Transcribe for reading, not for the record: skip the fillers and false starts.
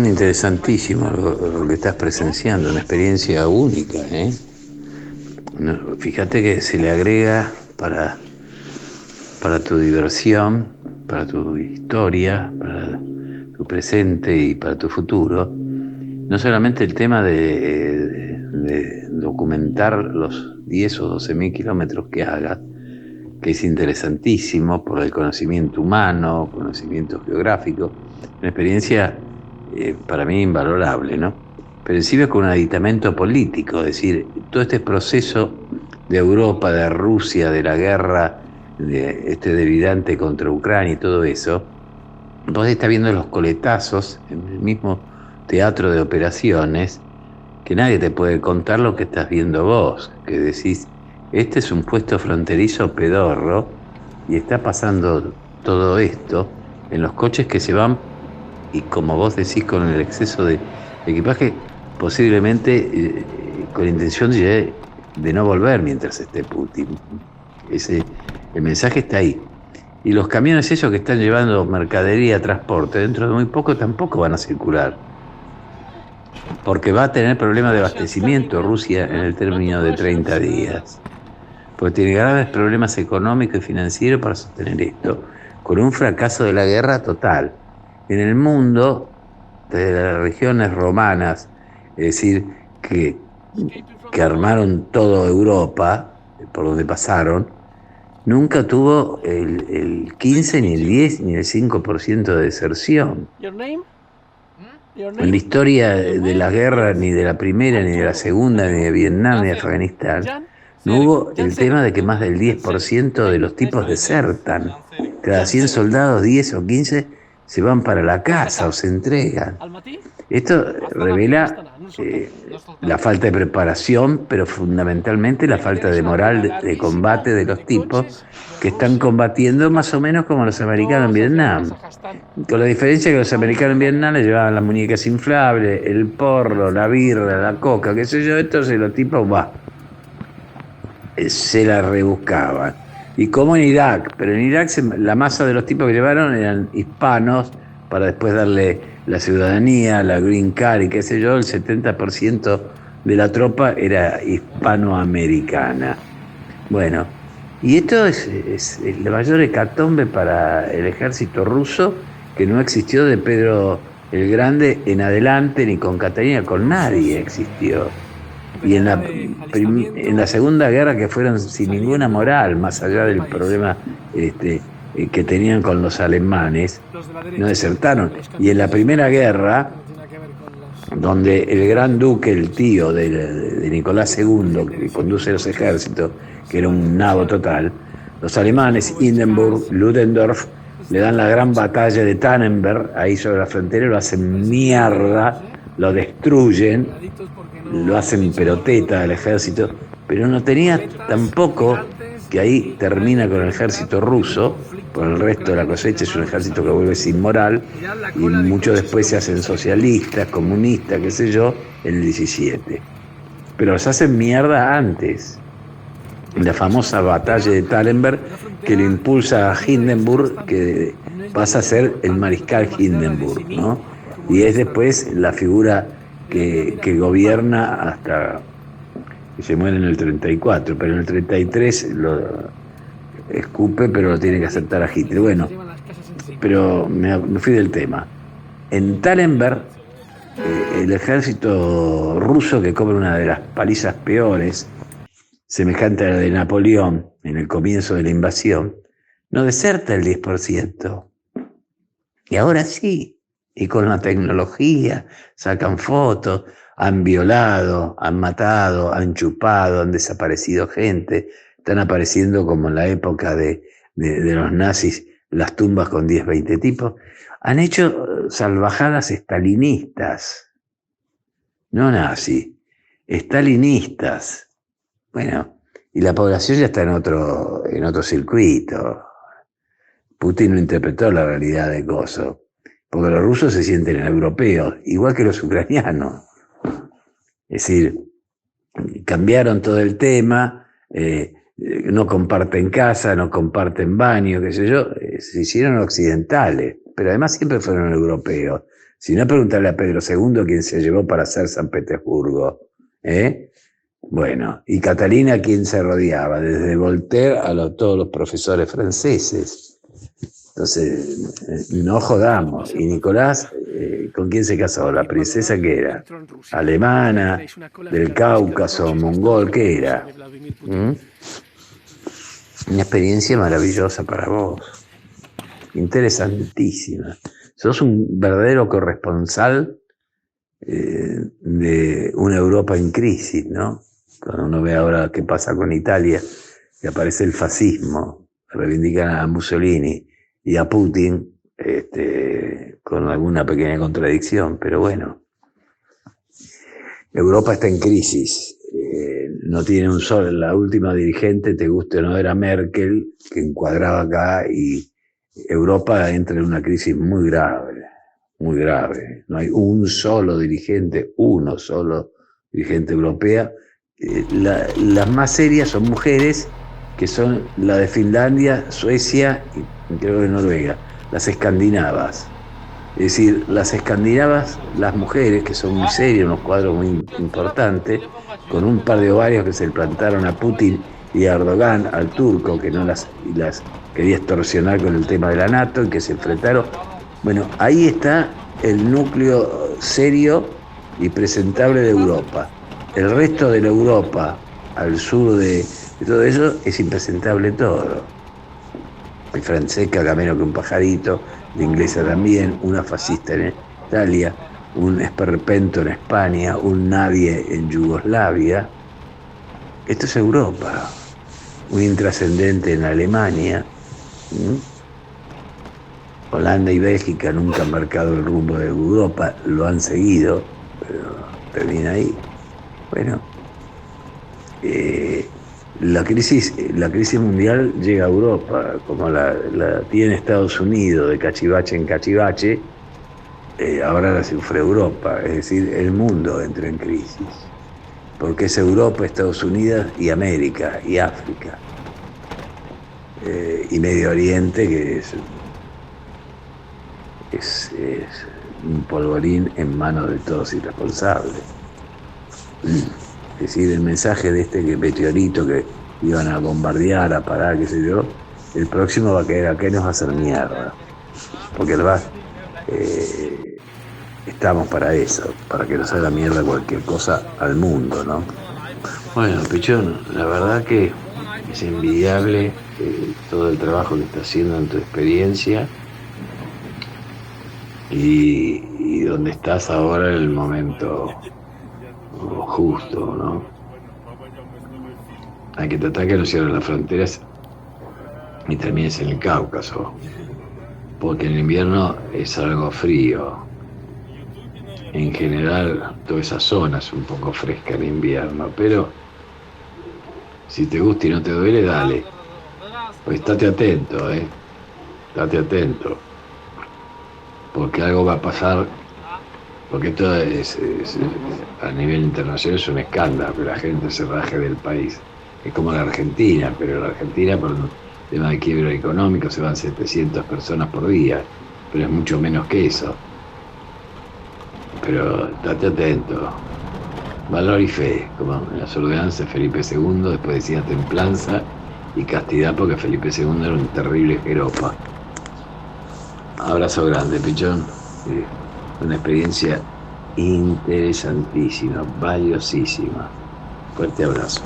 Interesantísimo lo que estás presenciando, una experiencia única, ¿eh? Fíjate que se le agrega para tu diversión, para tu historia, para tu presente y para tu futuro, no solamente el tema de documentar los 10 o 12 mil kilómetros que hagas, que es interesantísimo por el conocimiento humano, conocimiento geográfico, una experiencia para mí invalorable, ¿no? Pero encima con un aditamento político, es decir, todo este proceso de Europa, de Rusia, de la guerra, de este delirante contra Ucrania y todo eso, vos estás viendo los coletazos en el mismo teatro de operaciones que nadie te puede contar lo que estás viendo vos, que decís, este es un puesto fronterizo pedorro y está pasando todo esto en los coches que se van y como vos decís con el exceso de equipaje, posiblemente con intención de no volver mientras esté Putin. El mensaje está ahí. Y los camiones esos que están llevando mercadería, transporte, dentro de muy poco tampoco van a circular. Porque va a tener problemas de abastecimiento Rusia en el término de 30 días. Porque tiene graves problemas económicos y financieros para sostener esto, con un fracaso de la guerra total. En el mundo, desde las regiones romanas, es decir, que armaron toda Europa, por donde pasaron, nunca tuvo el 15, ni el 10, ni el 5% de deserción. En la historia de la guerra, ni de la primera, ni de la segunda, ni de Vietnam, ni de Afganistán, no hubo el tema de que más del 10% de los tipos desertan. Cada 100 soldados, 10 o 15 se van para la casa o se entregan. Esto revela la falta de preparación, pero fundamentalmente la falta de moral de combate de los tipos que están combatiendo más o menos como los americanos en Vietnam. Con la diferencia que los americanos en Vietnam les llevaban las muñecas inflables, el porro, la birra, la coca, qué sé yo, entonces los tipos, se la rebuscaban. Y como en Irak, pero en Irak la masa de los tipos que llevaron eran hispanos para después darle la ciudadanía, la green card y qué sé yo, el 70% de la tropa era hispanoamericana. Bueno, y esto es la mayor hecatombe para el ejército ruso que no existió de Pedro el Grande en adelante, ni con Catalina, con nadie existió. Y en la Segunda Guerra, que fueron sin ninguna moral, más allá del problema que tenían con los alemanes, no desertaron. Y en la Primera Guerra, donde el gran duque, el tío de Nicolás II, que conduce los ejércitos, que era un nabo total, los alemanes, Hindenburg, Ludendorff, le dan la gran batalla de Tannenberg, ahí sobre la frontera, lo hacen mierda, lo destruyen, lo hacen peloteta al ejército, pero no tenía tampoco, que ahí termina con el ejército ruso, por el resto de la cosecha es un ejército que vuelve sin moral, y mucho después se hacen socialistas, comunistas, qué sé yo, en el 17. Pero los hacen mierda antes. La famosa batalla de Tannenberg que le impulsa a Hindenburg, que pasa a ser el mariscal Hindenburg, ¿no? Y es después la figura que gobierna hasta que se muere en el 34, pero en el 33 lo escupe, pero lo tiene que aceptar a Hitler. Bueno, pero me fui del tema. En Tannenberg, el ejército ruso, que cobra una de las palizas peores, semejante a la de Napoleón en el comienzo de la invasión, no deserta el 10%. Y ahora sí, y con la tecnología, sacan fotos, han violado, han matado, han chupado, han desaparecido gente, están apareciendo como en la época de los nazis, las tumbas con 10, 20 tipos. Han hecho salvajadas estalinistas, no nazis, estalinistas. Bueno, y la población ya está en otro circuito. Putin no interpretó la realidad de Kosovo, porque los rusos se sienten europeos, igual que los ucranianos. Es decir, cambiaron todo el tema, no comparten casa, no comparten baño, qué sé yo, se hicieron occidentales, pero además siempre fueron europeos. Si no, preguntarle a Pedro II quién se llevó para hacer San Petersburgo. ¿Eh? Bueno, y Catalina, ¿quién se rodeaba? Desde Voltaire a todos los profesores franceses. Entonces, no jodamos. Y Nicolás, ¿con quién se casó? ¿La princesa qué era? ¿Alemana? ¿Del Cáucaso? ¿Mongol? ¿Qué era? ¿Mm? Una experiencia maravillosa para vos. Interesantísima. Sos un verdadero corresponsal de una Europa en crisis, ¿no? Cuando uno ve ahora qué pasa con Italia, que aparece el fascismo, reivindican a Mussolini y a Putin, con alguna pequeña contradicción, pero bueno, Europa está en crisis. No tiene un solo, la última dirigente, te guste o no, era Merkel, que encuadraba acá, y Europa entra en una crisis muy grave, muy grave. No hay uno solo dirigente europea. Las más serias son mujeres, que son la de Finlandia, Suecia y creo que Noruega, las escandinavas. Es decir, las escandinavas, las mujeres, que son muy serias, unos cuadros muy importantes, con un par de ovarios que se le plantaron a Putin y a Erdogan, al turco, que no las quería extorsionar con el tema de la NATO, y que se enfrentaron. Bueno, ahí está el núcleo serio y presentable de Europa. El resto de la Europa, al sur de todo eso, es impresentable todo. El francesa camino que un pajarito, la inglesa también, una fascista en Italia, un esperpento en España, un nadie en Yugoslavia. Esto es Europa. Un intrascendente en Alemania. Holanda y Bélgica nunca han marcado el rumbo de Europa, lo han seguido, pero termina ahí. Bueno, la crisis mundial llega a Europa, como la tiene Estados Unidos de cachivache en cachivache, ahora la sufre Europa, es decir, el mundo entra en crisis, porque es Europa, Estados Unidos y América y África, y Medio Oriente, que es un polvorín en manos de todos irresponsables. Es decir, el mensaje de que meteorito que iban a bombardear, a parar, qué sé yo, el próximo va a caer acá y nos va a hacer mierda. Porque estamos para eso, para que nos haga mierda cualquier cosa al mundo, ¿no? Bueno, Pichón, la verdad que es envidiable todo el trabajo que estás haciendo en tu experiencia y donde estás ahora en el momento justo, ¿no? Hay que tratar que no cierren las fronteras y termines en el Cáucaso, porque en el invierno es algo frío. En general, toda esa zona es un poco fresca en invierno, pero si te gusta y no te duele, dale. Pues estate atento, estate atento, porque algo va a pasar. Porque esto a nivel internacional es un escándalo, que la gente se raje del país. Es como la Argentina, pero la Argentina por un tema de quiebra económico se van 700 personas por día, pero es mucho menos que eso. Pero estate atento. Valor y fe, como en las ordenanzas de Felipe II, después decía templanza y castidad, porque Felipe II era un terrible jeropa. Abrazo grande, Pichón. Una experiencia interesantísima, valiosísima. Fuerte abrazo.